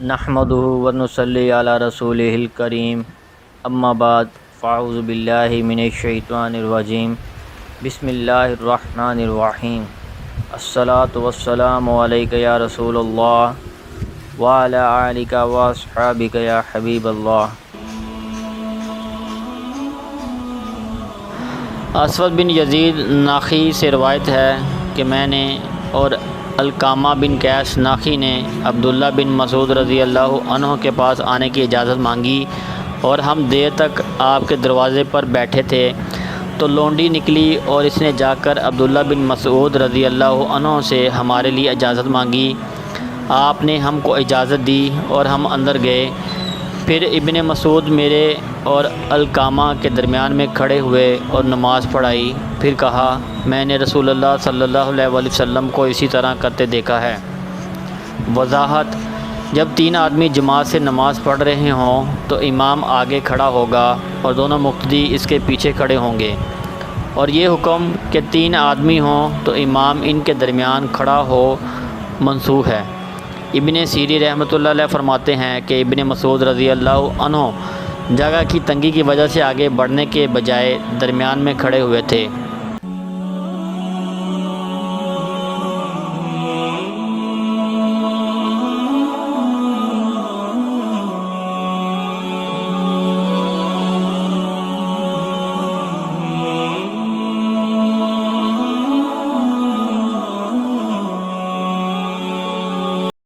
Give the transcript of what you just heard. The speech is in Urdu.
نحمده ونصلی علی رسولہ الکریم اما بعد فاعوذ باللہ من الشیطان الرجیم بسم اللہ الرحمن الرحیم الصلاۃ والسلام علیک یا رسول اللہ وعلی آلک واصحابک یا حبیب اللہ۔ اسود بن یزید ناخی سے روایت ہے کہ میں نے اور علقامہ بن قیس ناخی نے عبداللہ بن مسعود رضی اللہ عنہ کے پاس آنے کی اجازت مانگی اور ہم دیر تک آپ کے دروازے پر بیٹھے تھے تو لونڈی نکلی اور اس نے جا کر عبداللہ بن مسعود رضی اللہ عنہ سے ہمارے لیے اجازت مانگی۔ آپ نے ہم کو اجازت دی اور ہم اندر گئے۔ پھر ابن مسعود میرے اور علقامہ کے درمیان میں کھڑے ہوئے اور نماز پڑھائی۔ پھر کہا، میں نے رسول اللہ صلی اللہ علیہ وسلم کو اسی طرح کرتے دیکھا ہے۔ وضاحت: جب تین آدمی جماعت سے نماز پڑھ رہے ہوں تو امام آگے کھڑا ہوگا اور دونوں مقتدی اس کے پیچھے کھڑے ہوں گے، اور یہ حکم کہ تین آدمی ہوں تو امام ان کے درمیان کھڑا ہو منسوخ ہے۔ ابن سیری رحمۃ اللہ علیہ فرماتے ہیں کہ ابن مسعود رضی اللہ عنہ جگہ کی تنگی کی وجہ سے آگے بڑھنے کے بجائے درمیان میں کھڑے ہوئے تھے۔